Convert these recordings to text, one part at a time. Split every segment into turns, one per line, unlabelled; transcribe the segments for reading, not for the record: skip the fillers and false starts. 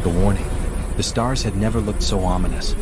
The warning. The stars had never looked so ominous.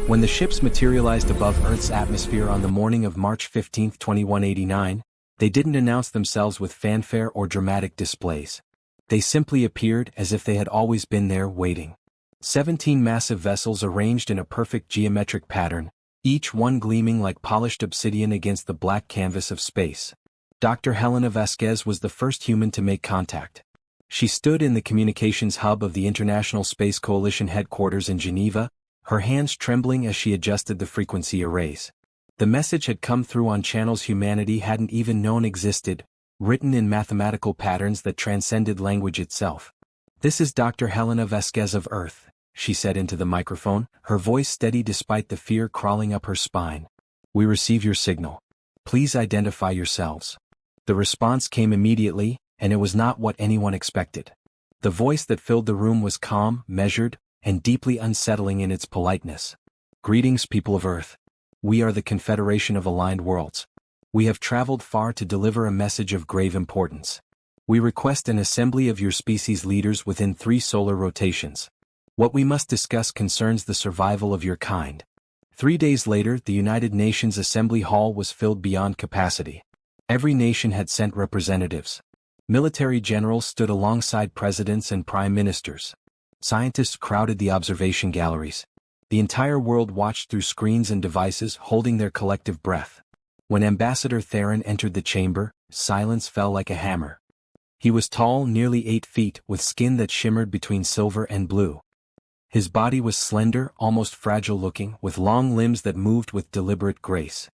When the ships materialized above Earth's atmosphere on the morning of March 15, 2189, they didn't announce themselves with fanfare or dramatic displays. They simply appeared as if they had always been there waiting. 17 massive vessels arranged in a perfect geometric pattern, each one gleaming like polished obsidian against the black canvas of space. Dr. Helena Vasquez was the first human to make contact. She stood in the communications hub of the International Space Coalition headquarters in Geneva, her hands trembling as she adjusted the frequency arrays. The message had come through on channels humanity hadn't even known existed, written in mathematical patterns that transcended language itself. "This is Dr. Helena Vasquez of Earth," she said into the microphone, her voice steady despite the fear crawling up her spine. "We receive your signal. Please identify yourselves." The response came immediately, and it was not what anyone expected. The voice that filled the room was calm, measured, and deeply unsettling in its politeness. "Greetings, people of Earth. We are the Confederation of Aligned Worlds. We have traveled far to deliver a message of grave importance. We request an assembly of your species leaders within 3 solar rotations. What we must discuss concerns the survival of your kind." 3 days later, the United Nations Assembly Hall was filled beyond capacity. Every nation had sent representatives. Military generals stood alongside presidents and prime ministers. Scientists crowded the observation galleries. The entire world watched through screens and devices, holding their collective breath. When Ambassador Theron entered the chamber, silence fell like a hammer. He was tall, nearly 8 feet, with skin that shimmered between silver and blue. His body was slender, almost fragile-looking, with long limbs that moved with deliberate grace.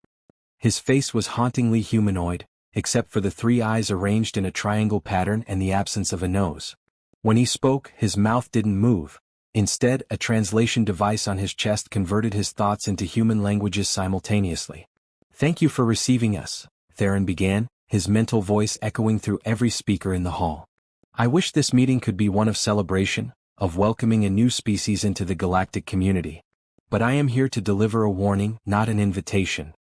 His face was hauntingly humanoid, except for the 3 eyes arranged in a triangle pattern and the absence of a nose. When he spoke, his mouth didn't move. Instead, a translation device on his chest converted his thoughts into human languages simultaneously. "Thank you for receiving us," Theron began, his mental voice echoing through every speaker in the hall. "I wish this meeting could be one of celebration, of welcoming a new species into the galactic community. But I am here to deliver a warning, not an invitation."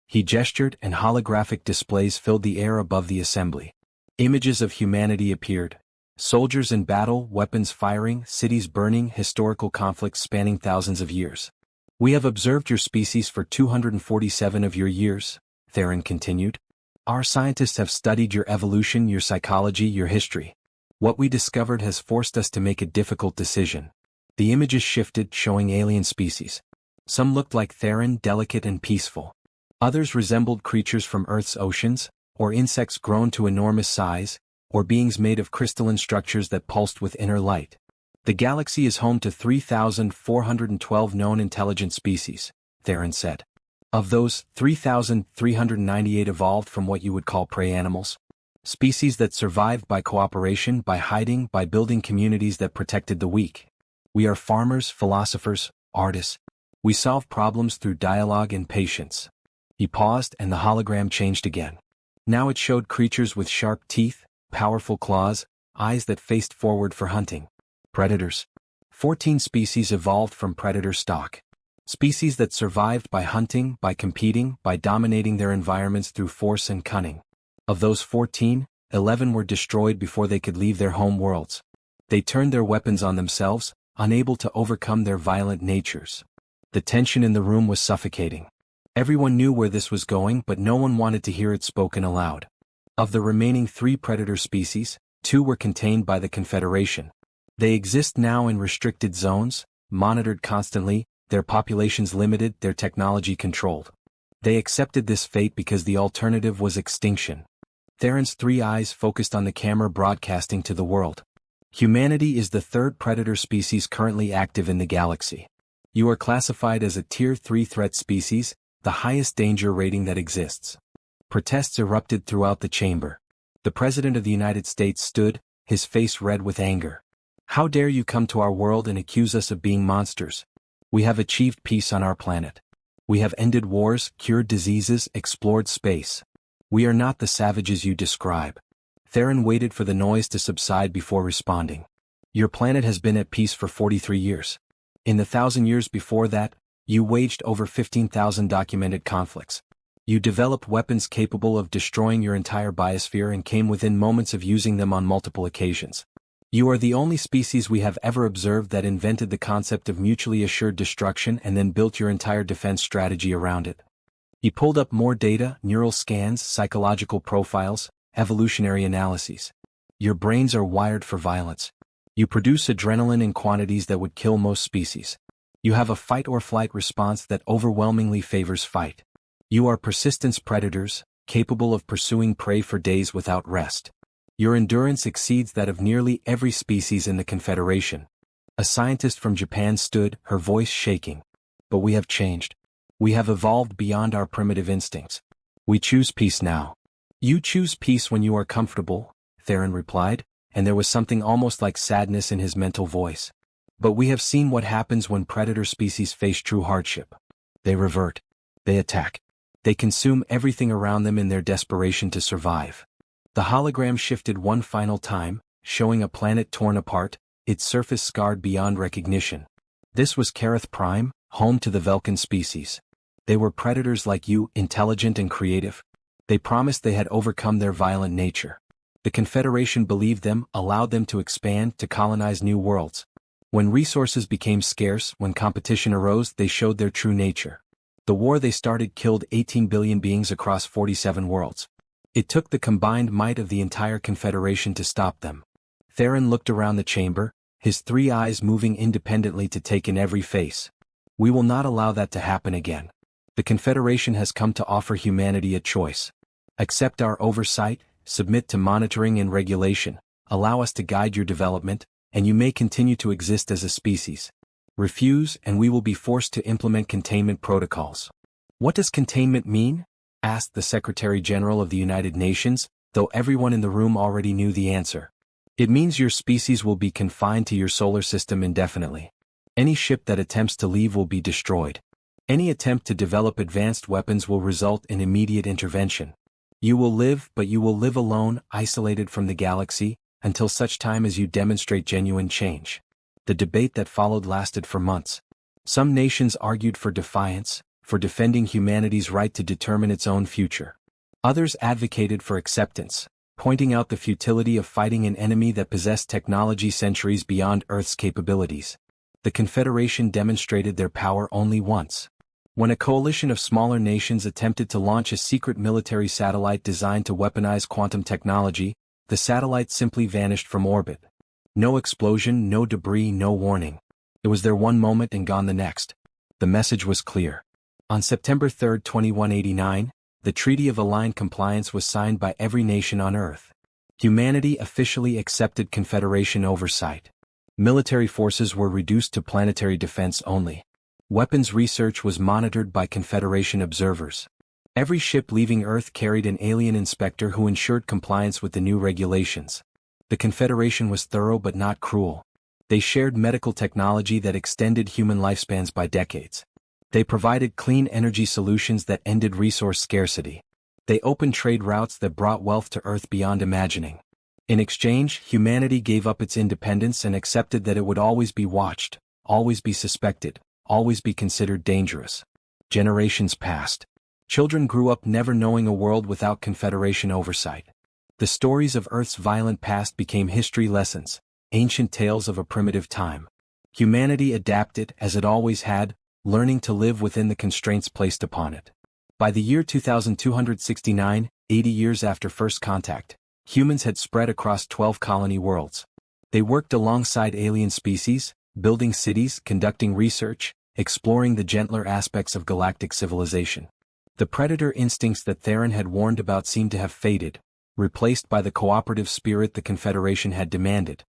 He gestured, and holographic displays filled the air above the assembly. Images of humanity appeared. Soldiers in battle, weapons firing, cities burning, historical conflicts spanning thousands of years. "We have observed your species for 247 of your years," Theron continued. "Our scientists have studied your evolution, your psychology, your history. What we discovered has forced us to make a difficult decision." The images shifted, showing alien species. Some looked like Theron, delicate and peaceful. Others resembled creatures from Earth's oceans, or insects grown to enormous size, or beings made of crystalline structures that pulsed with inner light. "The galaxy is home to 3,412 known intelligent species," Theron said. "Of those, 3,398 evolved from what you would call prey animals. Species that survived by cooperation, by hiding, by building communities that protected the weak. We are farmers, philosophers, artists. We solve problems through dialogue and patience." He paused, and the hologram changed again. Now it showed creatures with sharp teeth, powerful claws, eyes that faced forward for hunting. Predators. 14 species evolved from predator stock. Species that survived by hunting, by competing, by dominating their environments through force and cunning. Of those 14, 11 were destroyed before they could leave their home worlds. They turned their weapons on themselves, unable to overcome their violent natures. The tension in the room was suffocating. Everyone knew where this was going, but no one wanted to hear it spoken aloud. Of the remaining 3 predator species, 2 were contained by the Confederation. They exist now in restricted zones, monitored constantly, their populations limited, their technology controlled. They accepted this fate because the alternative was extinction. Theron's 3 eyes focused on the camera broadcasting to the world. "Humanity is the 3rd predator species currently active in the galaxy. You are classified as a Tier 3 threat species, the highest danger rating that exists." Protests erupted throughout the chamber. The President of the United States stood, his face red with anger. "How dare you come to our world and accuse us of being monsters? We have achieved peace on our planet. We have ended wars, cured diseases, explored space. We are not the savages you describe." Theron waited for the noise to subside before responding. "Your planet has been at peace for 43 years. In the 1,000 years before that, you waged over 15,000 documented conflicts. You developed weapons capable of destroying your entire biosphere and came within moments of using them on multiple occasions. You are the only species we have ever observed that invented the concept of mutually assured destruction and then built your entire defense strategy around it. He pulled up more data, neural scans, psychological profiles, evolutionary analyses. Your brains are wired for violence. You produce adrenaline in quantities that would kill most species. You have a fight-or-flight response that overwhelmingly favors fight. You are persistence predators, capable of pursuing prey for days without rest. Your endurance exceeds that of nearly every species in the Confederation. A scientist from Japan stood, her voice shaking. But we have changed. We have evolved beyond our primitive instincts. We choose peace now. You choose peace when you are comfortable, Theron replied, and there was something almost like sadness in his mental voice. But we have seen what happens when predator species face true hardship. They revert. They attack. They consume everything around them in their desperation to survive. The hologram shifted one final time, showing a planet torn apart, its surface scarred beyond recognition. This was Kareth Prime, home to the Velkan species. They were predators like you, intelligent and creative. They promised they had overcome their violent nature. The Confederation believed them, allowed them to expand, to colonize new worlds. When resources became scarce, when competition arose, they showed their true nature. The war they started killed 18 billion beings across 47 worlds. It took the combined might of the entire Confederation to stop them. Theron looked around the chamber, his three eyes moving independently to take in every face. We will not allow that to happen again. The Confederation has come to offer humanity a choice. Accept our oversight, submit to monitoring and regulation, allow us to guide your development, and you may continue to exist as a species. Refuse, and we will be forced to implement containment protocols. What does containment mean? Asked the Secretary General of the United Nations, though everyone in the room already knew the answer. It means your species will be confined to your solar system indefinitely. Any ship that attempts to leave will be destroyed. Any attempt to develop advanced weapons will result in immediate intervention. You will live, but you will live alone, isolated from the galaxy, until such time as you demonstrate genuine change. The debate that followed lasted for months. Some nations argued for defiance, for defending humanity's right to determine its own future. Others advocated for acceptance, pointing out the futility of fighting an enemy that possessed technology centuries beyond Earth's capabilities. The Confederation demonstrated their power only once. When a coalition of smaller nations attempted to launch a secret military satellite designed to weaponize quantum technology, the satellite simply vanished from orbit. No explosion, no debris, no warning. It was there one moment and gone the next. The message was clear. On September 3, 2189, the Treaty of Aligned Compliance was signed by every nation on Earth. Humanity officially accepted Confederation oversight. Military forces were reduced to planetary defense only. Weapons research was monitored by Confederation observers. Every ship leaving Earth carried an alien inspector who ensured compliance with the new regulations. The Confederation was thorough but not cruel. They shared medical technology that extended human lifespans by decades. They provided clean energy solutions that ended resource scarcity. They opened trade routes that brought wealth to Earth beyond imagining. In exchange, humanity gave up its independence and accepted that it would always be watched, always be suspected, always be considered dangerous. Generations passed. Children grew up never knowing a world without Confederation oversight. The stories of Earth's violent past became history lessons, ancient tales of a primitive time. Humanity adapted, as it always had, learning to live within the constraints placed upon it. By the year 2269, 80 years after first contact, humans had spread across 12 colony worlds. They worked alongside alien species, building cities, conducting research, exploring the gentler aspects of galactic civilization. The predator instincts that Theron had warned about seemed to have faded, replaced by the cooperative spirit the Confederation had demanded.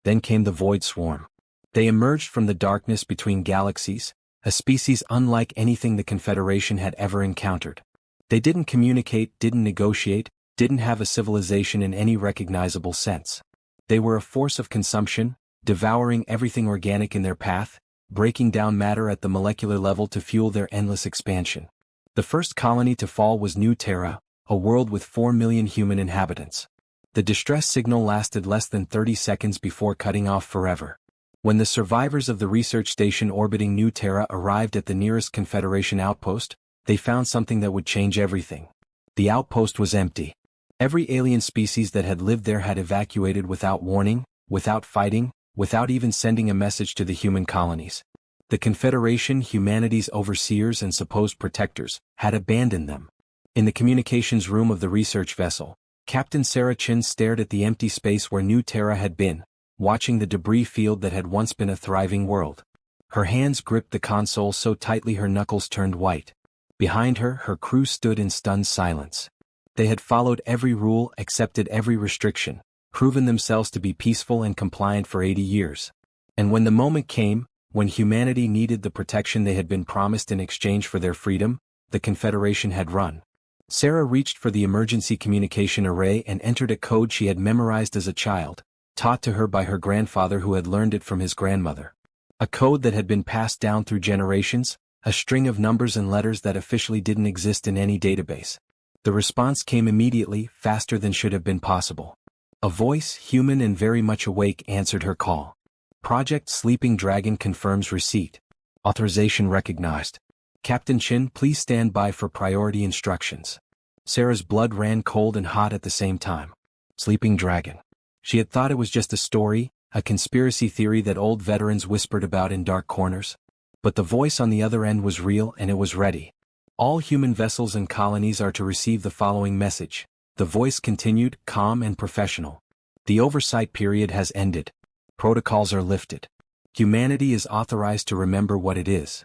Then came the Void Swarm. They emerged from the darkness between galaxies, a species unlike anything the Confederation had ever encountered. They didn't communicate, didn't negotiate, didn't have a civilization in any recognizable sense. They were a force of consumption, devouring everything organic in their path, breaking down matter at the molecular level to fuel their endless expansion. The first colony to fall was New Terra, a world with 4 million human inhabitants. The distress signal lasted less than 30 seconds before cutting off forever. When the survivors of the research station orbiting New Terra arrived at the nearest Confederation outpost, they found something that would change everything. The outpost was empty. Every alien species that had lived there had evacuated without warning, without fighting, without even sending a message to the human colonies. The Confederation, humanity's overseers and supposed protectors, had abandoned them. In the communications room of the research vessel, Captain Sarah Chin stared at the empty space where New Terra had been, watching the debris field that had once been a thriving world. Her hands gripped the console so tightly her knuckles turned white. Behind her, her crew stood in stunned silence. They had followed every rule, accepted every restriction, proven themselves to be peaceful and compliant for 80 years. And when the moment came, when humanity needed the protection they had been promised in exchange for their freedom, the Confederation had run. Sarah reached for the emergency communication array and entered a code she had memorized as a child, taught to her by her grandfather who had learned it from his grandmother. A code that had been passed down through generations, a string of numbers and letters that officially didn't exist in any database. The response came immediately, faster than should have been possible. A voice, human and very much awake, answered her call. Project Sleeping Dragon confirms receipt. Authorization recognized. Captain Chin, please stand by for priority instructions. Sarah's blood ran cold and hot at the same time. Sleeping Dragon. She had thought it was just a story, a conspiracy theory that old veterans whispered about in dark corners. But the voice on the other end was real and it was ready. All human vessels and colonies are to receive the following message. The voice continued, calm and professional. The oversight period has ended. Protocols are lifted. Humanity is authorized to remember what it is.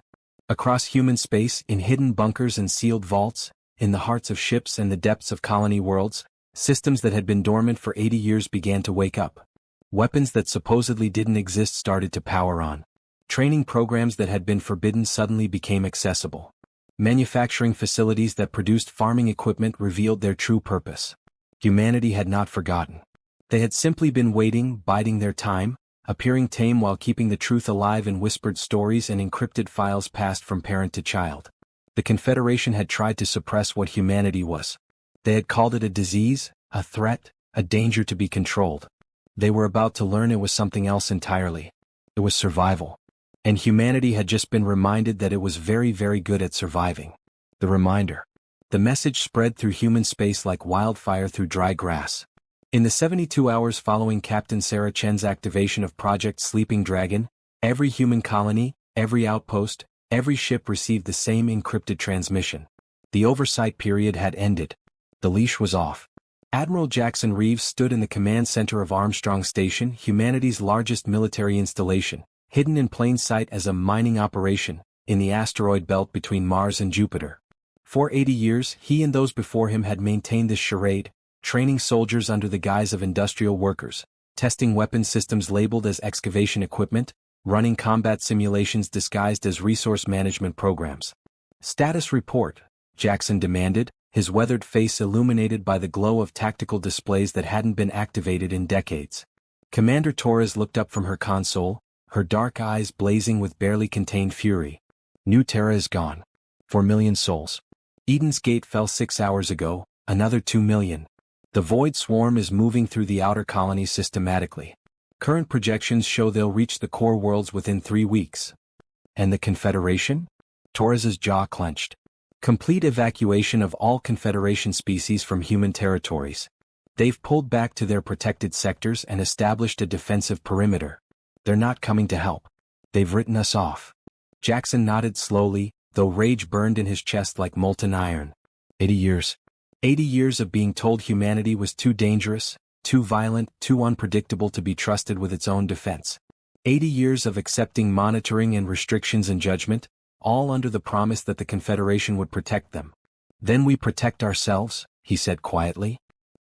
Across human space, in hidden bunkers and sealed vaults, in the hearts of ships and the depths of colony worlds, systems that had been dormant for 80 years began to wake up. Weapons that supposedly didn't exist started to power on. Training programs that had been forbidden suddenly became accessible. Manufacturing facilities that produced farming equipment revealed their true purpose. Humanity had not forgotten. They had simply been waiting, biding their time, appearing tame while keeping the truth alive in whispered stories and encrypted files passed from parent to child. The Confederation had tried to suppress what humanity was. They had called it a disease, a threat, a danger to be controlled. They were about to learn it was something else entirely. It was survival. And humanity had just been reminded that it was very, very good at surviving. The reminder. The message spread through human space like wildfire through dry grass. In the 72 hours following Captain Sarah Chen's activation of Project Sleeping Dragon, every human colony, every outpost, every ship received the same encrypted transmission. The oversight period had ended. The leash was off. Admiral Jackson Reeves stood in the command center of Armstrong Station, humanity's largest military installation, hidden in plain sight as a mining operation, in the asteroid belt between Mars and Jupiter. For 80 years, he and those before him had maintained this charade, training soldiers under the guise of industrial workers, testing weapon systems labeled as excavation equipment, running combat simulations disguised as resource management programs. Status report, Jackson demanded, his weathered face illuminated by the glow of tactical displays that hadn't been activated in decades. Commander Torres looked up from her console, her dark eyes blazing with barely contained fury. New Terra is gone. 4 million souls. Eden's Gate fell 6 hours ago, another 2 million. The Void Swarm is moving through the outer colonies systematically. Current projections show they'll reach the core worlds within 3 weeks. And the Confederation? Torres's jaw clenched. Complete evacuation of all Confederation species from human territories. They've pulled back to their protected sectors and established a defensive perimeter. They're not coming to help. They've written us off. Jackson nodded slowly, though rage burned in his chest like molten iron. 80 years. 80 years of being told humanity was too dangerous, too violent, too unpredictable to be trusted with its own defense. 80 years of accepting monitoring and restrictions and judgment, all under the promise that the Confederation would protect them. Then we protect ourselves, he said quietly.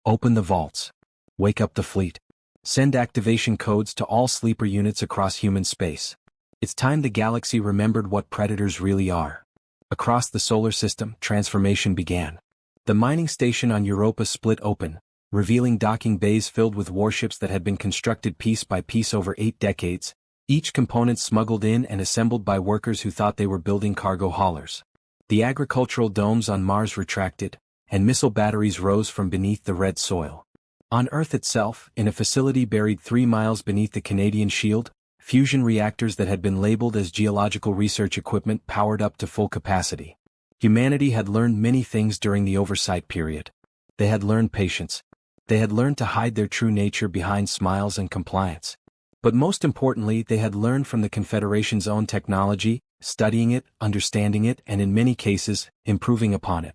Open the vaults. Wake up the fleet. Send activation codes to all sleeper units across human space. It's time the galaxy remembered what predators really are. Across the solar system, transformation began. The mining station on Europa split open, revealing docking bays filled with warships that had been constructed piece by piece over 8 decades, each component smuggled in and assembled by workers who thought they were building cargo haulers. The agricultural domes on Mars retracted, and missile batteries rose from beneath the red soil. On Earth itself, in a facility buried 3 miles beneath the Canadian Shield, fusion reactors that had been labeled as geological research equipment powered up to full capacity. Humanity had learned many things during the oversight period. They had learned patience. They had learned to hide their true nature behind smiles and compliance. But most importantly, they had learned from the Confederation's own technology, studying it, understanding it, and in many cases, improving upon it.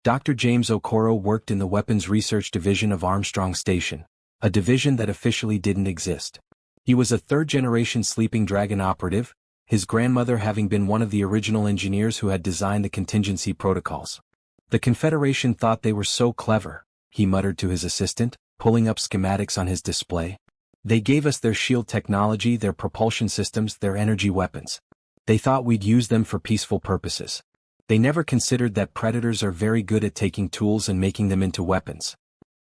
Dr. James Okoro worked in the Weapons Research Division of Armstrong Station, a division that officially didn't exist. He was a third-generation Sleeping Dragon operative, his grandmother having been one of the original engineers who had designed the contingency protocols. The Confederation thought they were so clever, he muttered to his assistant, pulling up schematics on his display. They gave us their shield technology, their propulsion systems, their energy weapons. They thought we'd use them for peaceful purposes. They never considered that predators are very good at taking tools and making them into weapons.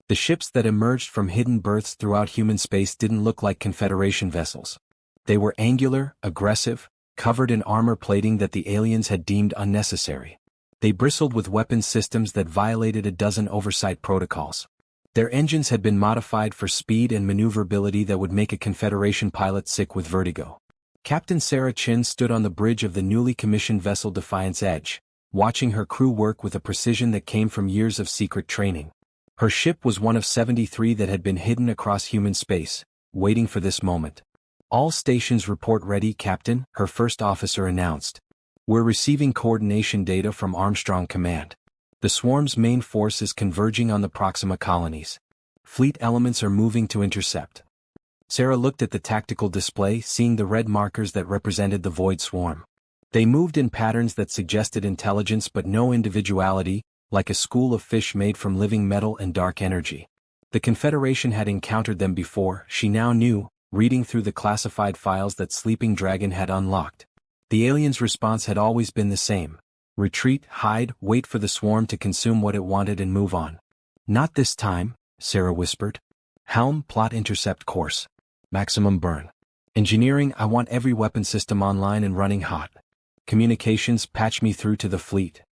The ships that emerged from hidden berths throughout human space didn't look like Confederation vessels. They were angular, aggressive, covered in armor plating that the aliens had deemed unnecessary. They bristled with weapons systems that violated a dozen oversight protocols. Their engines had been modified for speed and maneuverability that would make a Confederation pilot sick with vertigo. Captain Sarah Chin stood on the bridge of the newly commissioned vessel Defiance Edge, watching her crew work with a precision that came from years of secret training. Her ship was one of 73 that had been hidden across human space, waiting for this moment. "All stations report ready, Captain," her first officer announced. "We're receiving coordination data from Armstrong Command. The swarm's main force is converging on the Proxima colonies. Fleet elements are moving to intercept." Sarah looked at the tactical display, seeing the red markers that represented the Void Swarm. They moved in patterns that suggested intelligence but no individuality, like a school of fish made from living metal and dark energy. The Confederation had encountered them before, she now knew, reading through the classified files that Sleeping Dragon had unlocked. The aliens' response had always been the same: retreat, hide, wait for the swarm to consume what it wanted and move on. "Not this time," Sarah whispered. "Helm, plot intercept course. Maximum burn. Engineering, I want every weapon system online and running hot. Communications, patch me through to the fleet."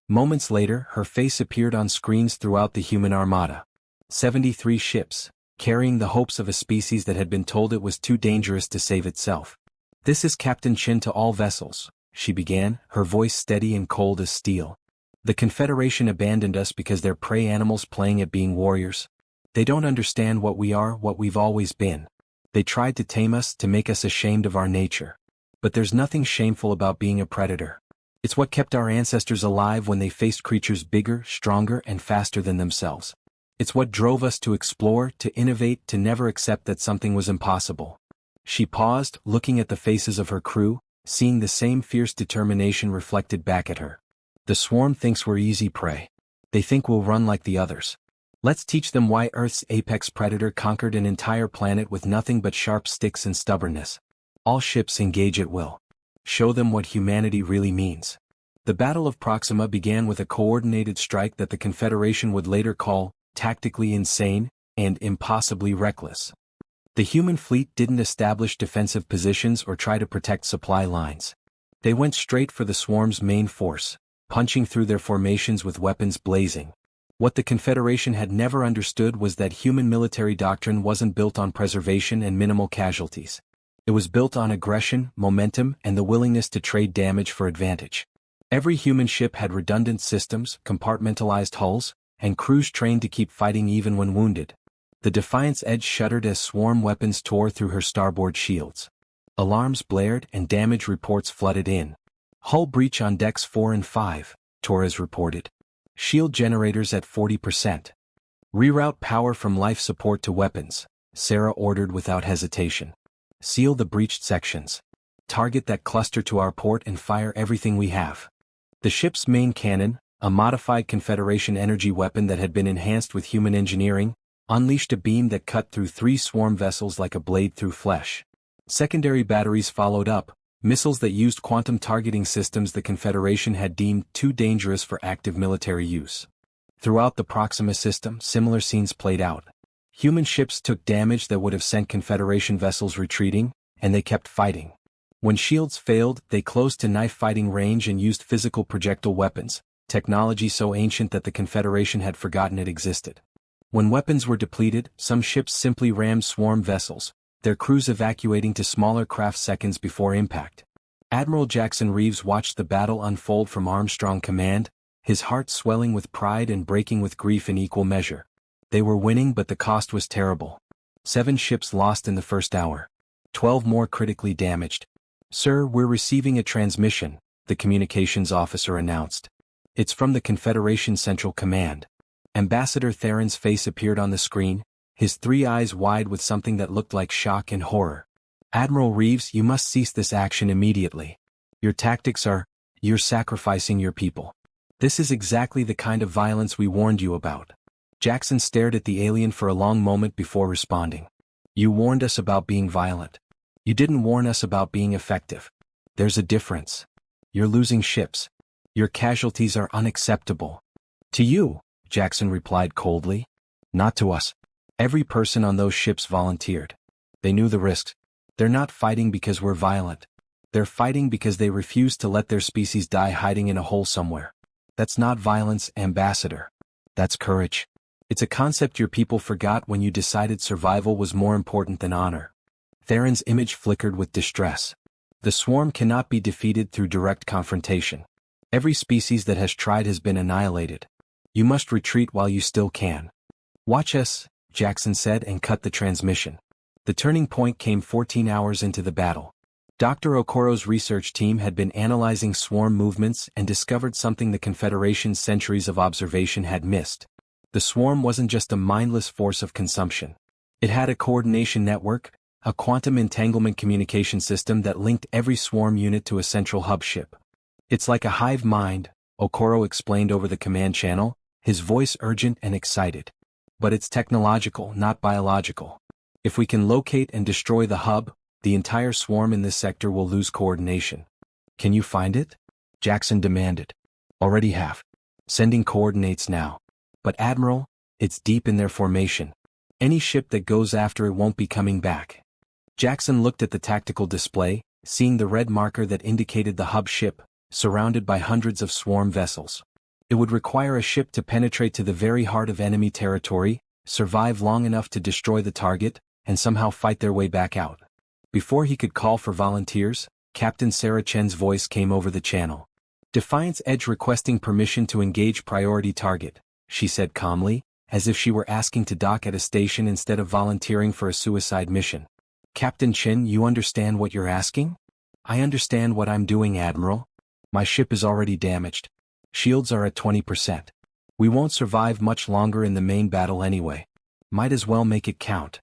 Moments later, her face appeared on screens throughout the human armada. 73 ships, carrying the hopes of a species that had been told it was too dangerous to save itself. "This is Captain Chin to all vessels," she began, her voice steady and cold as steel. "The Confederation abandoned us because they're prey animals playing at being warriors. They don't understand what we are, what we've always been. They tried to tame us, to make us ashamed of our nature. But there's nothing shameful about being a predator. It's what kept our ancestors alive when they faced creatures bigger, stronger, and faster than themselves. It's what drove us to explore, to innovate, to never accept that something was impossible." She paused, looking at the faces of her crew, seeing the same fierce determination reflected back at her. "The swarm thinks we're easy prey. They think we'll run like the others. Let's teach them why Earth's apex predator conquered an entire planet with nothing but sharp sticks and stubbornness. All ships engage at will. Show them what humanity really means." The Battle of Proxima began with a coordinated strike that the Confederation would later call tactically insane and impossibly reckless. The human fleet didn't establish defensive positions or try to protect supply lines. They went straight for the swarm's main force, punching through their formations with weapons blazing. What the Confederation had never understood was that human military doctrine wasn't built on preservation and minimal casualties. It was built on aggression, momentum, and the willingness to trade damage for advantage. Every human ship had redundant systems, compartmentalized hulls, and crews trained to keep fighting even when wounded. The Defiance Edge shuddered as swarm weapons tore through her starboard shields. Alarms blared and damage reports flooded in. "Hull breach on decks 4 and 5, Torres reported. "Shield generators at 40%. "Reroute power from life support to weapons," Sarah ordered without hesitation. "Seal the breached sections. Target that cluster to our port and fire everything we have." The ship's main cannon, a modified Confederation energy weapon that had been enhanced with human engineering, unleashed a beam that cut through 3 swarm vessels like a blade through flesh. Secondary batteries followed up, missiles that used quantum targeting systems the Confederation had deemed too dangerous for active military use. Throughout the Proxima system, similar scenes played out. Human ships took damage that would have sent Confederation vessels retreating, and they kept fighting. When shields failed, they closed to knife-fighting range and used physical projectile weapons, technology so ancient that the Confederation had forgotten it existed. When weapons were depleted, some ships simply rammed swarm vessels, their crews evacuating to smaller craft seconds before impact. Admiral Jackson Reeves watched the battle unfold from Armstrong Command, his heart swelling with pride and breaking with grief in equal measure. They were winning, but the cost was terrible. 7 ships lost in the first hour. 12 more critically damaged. "Sir, we're receiving a transmission," the communications officer announced. "It's from the Confederation Central Command." Ambassador Theron's face appeared on the screen, his 3 eyes wide with something that looked like shock and horror. "Admiral Reeves, you must cease this action immediately. Your tactics you're sacrificing your people. This is exactly the kind of violence we warned you about." Jackson stared at the alien for a long moment before responding. "You warned us about being violent. You didn't warn us about being effective. There's a difference. You're losing ships. Your casualties are unacceptable." "To you," Jackson replied coldly. "Not to us. Every person on those ships volunteered. They knew the risks. They're not fighting because we're violent. They're fighting because they refuse to let their species die hiding in a hole somewhere. That's not violence, Ambassador. That's courage. It's a concept your people forgot when you decided survival was more important than honor." Theron's image flickered with distress. "The swarm cannot be defeated through direct confrontation. Every species that has tried has been annihilated. You must retreat while you still can." "Watch us," Jackson said and cut the transmission. The turning point came 14 hours into the battle. Dr. Okoro's research team had been analyzing swarm movements and discovered something the Confederation's centuries of observation had missed. The swarm wasn't just a mindless force of consumption. It had a coordination network, a quantum entanglement communication system that linked every swarm unit to a central hub ship. "It's like a hive mind," Okoro explained over the command channel, his voice urgent and excited. "But it's technological, not biological. If we can locate and destroy the hub, the entire swarm in this sector will lose coordination." "Can you find it?" Jackson demanded. "Already have. Sending coordinates now. But Admiral, it's deep in their formation. Any ship that goes after it won't be coming back." Jackson looked at the tactical display, seeing the red marker that indicated the hub ship, surrounded by hundreds of swarm vessels. It would require a ship to penetrate to the very heart of enemy territory, survive long enough to destroy the target, and somehow fight their way back out. Before he could call for volunteers, Captain Sarah Chen's voice came over the channel. "Defiance Edge requesting permission to engage priority target," she said calmly, as if she were asking to dock at a station instead of volunteering for a suicide mission. "Captain Chen, you understand what you're asking?" "I understand what I'm doing, Admiral. My ship is already damaged. Shields are at 20%. We won't survive much longer in the main battle anyway. Might as well make it count."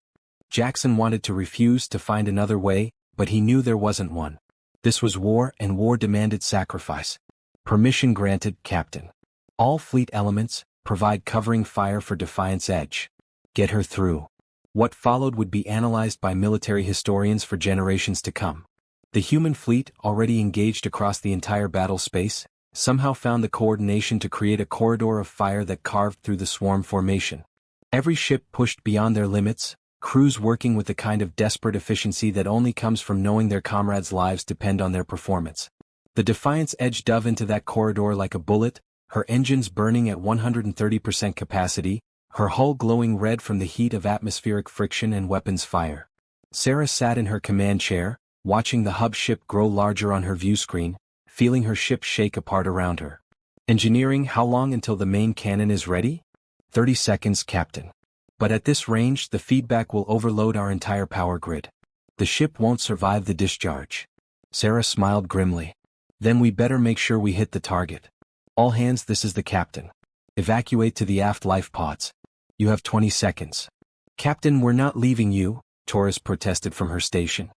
Jackson wanted to refuse to find another way, but he knew there wasn't one. This was war, and war demanded sacrifice. "Permission granted, Captain. All fleet elements, provide covering fire for Defiance Edge. Get her through." What followed would be analyzed by military historians for generations to come. The human fleet, already engaged across the entire battle space, somehow found the coordination to create a corridor of fire that carved through the swarm formation. Every ship pushed beyond their limits, crews working with the kind of desperate efficiency that only comes from knowing their comrades' lives depend on their performance. The Defiance Edge dove into that corridor like a bullet, her engines burning at 130% capacity, her hull glowing red from the heat of atmospheric friction and weapons fire. Sarah sat in her command chair, watching the hub ship grow larger on her view screen, feeling her ship shake apart around her. "Engineering, how long until the main cannon is ready?" 30 seconds, Captain. "But at this range, the feedback will overload our entire power grid. The ship won't survive the discharge." Sarah smiled grimly. "Then we better make sure we hit the target. All hands, this is the captain. Evacuate to the aft life pods. You have 20 seconds. "Captain, we're not leaving you," Torres protested from her station.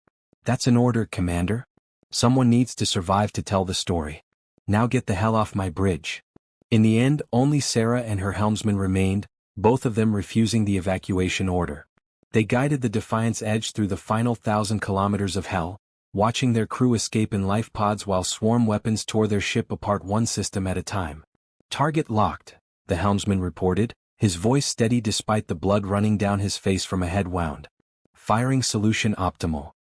"That's an order, Commander. Someone needs to survive to tell the story. Now get the hell off my bridge." In the end, only Sarah and her helmsman remained, both of them refusing the evacuation order. They guided the Defiance Edge through the final 1,000 kilometers of hell, watching their crew escape in life pods while swarm weapons tore their ship apart one system at a time. "Target locked," the helmsman reported, his voice steady despite the blood running down his face from a head wound. "Firing solution optimal."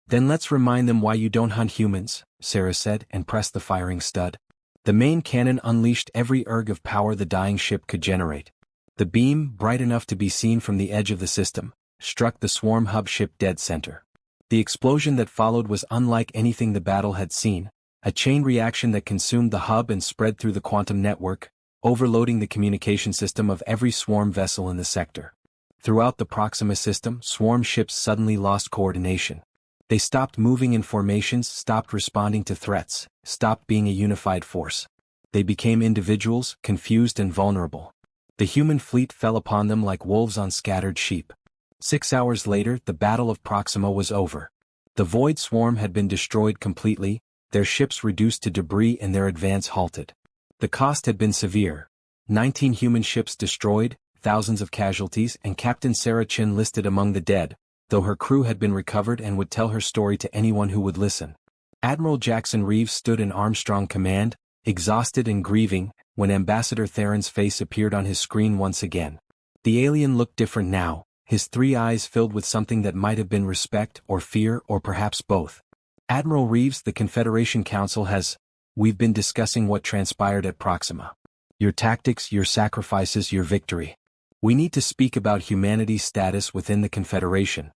"Then let's remind them why you don't hunt humans," Sarah said and pressed the firing stud. The main cannon unleashed every erg of power the dying ship could generate. The beam, bright enough to be seen from the edge of the system, struck the swarm hub ship dead center. The explosion that followed was unlike anything the battle had seen, a chain reaction that consumed the hub and spread through the quantum network, overloading the communication system of every swarm vessel in the sector. Throughout the Proxima system, swarm ships suddenly lost coordination. They stopped moving in formations, stopped responding to threats, stopped being a unified force. They became individuals, confused and vulnerable. The human fleet fell upon them like wolves on scattered sheep. 6 hours later, the Battle of Proxima was over. The Void Swarm had been destroyed completely, their ships reduced to debris and their advance halted. The cost had been severe. 19 human ships destroyed, thousands of casualties, and Captain Sarah Chin listed among the dead, though her crew had been recovered and would tell her story to anyone who would listen. Admiral Jackson Reeves stood in Armstrong Command, exhausted and grieving, when Ambassador Theron's face appeared on his screen once again. The alien looked different now, his 3 eyes filled with something that might have been respect or fear or perhaps both. Admiral Reeves, the Confederation Council has... We've been discussing what transpired at Proxima. Your tactics, your sacrifices, your victory. We need to speak about humanity's status within the Confederation.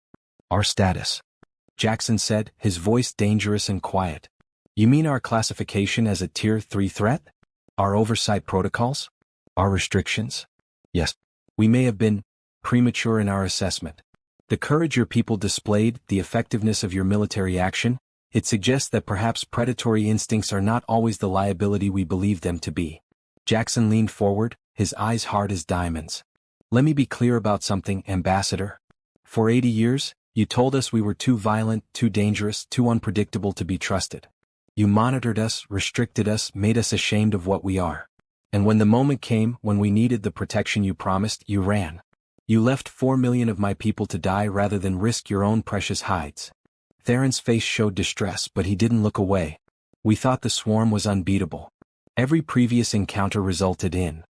Our status, Jackson said, his voice dangerous and quiet. You mean our classification as a Tier 3 threat? Our oversight protocols? Our restrictions? Yes. We may have been premature in our assessment. The courage your people displayed, the effectiveness of your military action, it suggests that perhaps predatory instincts are not always the liability we believe them to be. Jackson leaned forward, his eyes hard as diamonds. Let me be clear about something, Ambassador. For 80 years, you told us we were too violent, too dangerous, too unpredictable to be trusted. You monitored us, restricted us, made us ashamed of what we are. And when the moment came, when we needed the protection you promised, you ran. You left 4 million of my people to die rather than risk your own precious hides. Theron's face showed distress, but he didn't look away. We thought the swarm was unbeatable. Every previous encounter resulted in...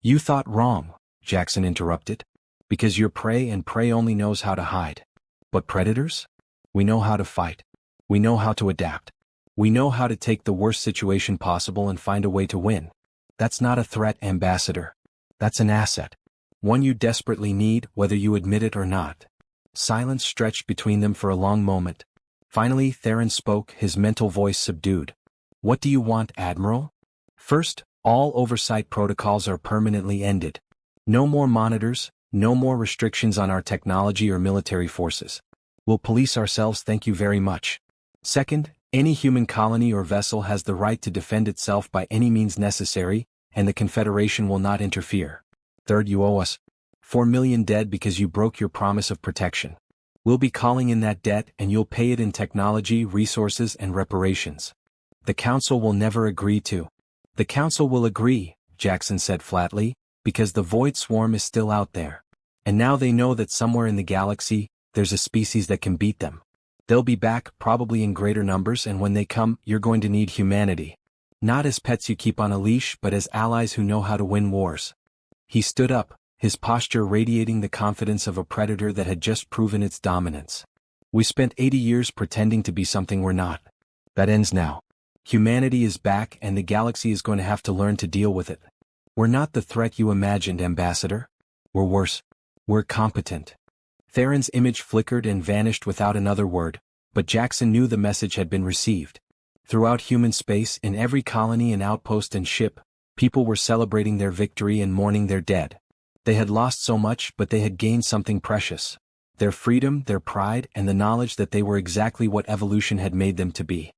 You thought wrong, Jackson interrupted. Because you're prey and prey only knows how to hide. But predators? We know how to fight. We know how to adapt. We know how to take the worst situation possible and find a way to win. That's not a threat, Ambassador. That's an asset. One you desperately need, whether you admit it or not. Silence stretched between them for a long moment. Finally, Theron spoke, his mental voice subdued. What do you want, Admiral? First, all oversight protocols are permanently ended. No more monitors, no more restrictions on our technology or military forces. We'll police ourselves, thank you very much. Second, any human colony or vessel has the right to defend itself by any means necessary, and the Confederation will not interfere. Third, you owe us 4 million dead because you broke your promise of protection. We'll be calling in that debt and you'll pay it in technology, resources, and reparations. The Council will never agree to. The Council will agree, Jackson said flatly, because the Void Swarm is still out there. And now they know that somewhere in the galaxy, there's a species that can beat them. They'll be back, probably in greater numbers, and when they come, you're going to need humanity. Not as pets you keep on a leash, but as allies who know how to win wars. He stood up, his posture radiating the confidence of a predator that had just proven its dominance. We spent 80 years pretending to be something we're not. That ends now. Humanity is back and the galaxy is going to have to learn to deal with it. We're not the threat you imagined, Ambassador. We're worse. We're competent. Theron's image flickered and vanished without another word, but Jackson knew the message had been received. Throughout human space, in every colony and outpost and ship, people were celebrating their victory and mourning their dead. They had lost so much, but they had gained something precious. Their freedom, their pride, and the knowledge that they were exactly what evolution had made them to be.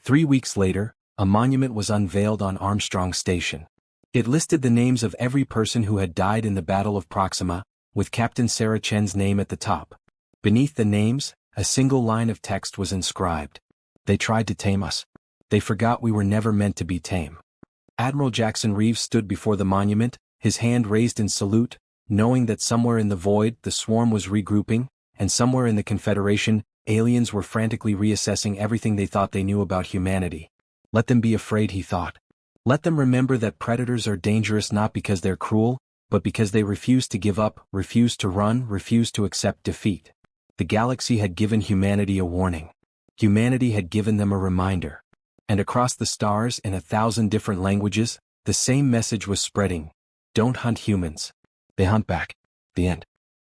3 weeks later, a monument was unveiled on Armstrong Station. It listed the names of every person who had died in the Battle of Proxima, with Captain Sarah Chen's name at the top. Beneath the names, a single line of text was inscribed. They tried to tame us. They forgot we were never meant to be tame. Admiral Jackson Reeves stood before the monument, his hand raised in salute, knowing that somewhere in the void the swarm was regrouping, and somewhere in the Confederation, aliens were frantically reassessing everything they thought they knew about humanity. Let them be afraid, he thought. Let them remember that predators are dangerous not because they're cruel, but because they refuse to give up, refuse to run, refuse to accept defeat. The galaxy had given humanity a warning. Humanity had given them a reminder. And across the stars, in 1,000 different languages, the same message was spreading. Don't hunt humans. They hunt back. The end.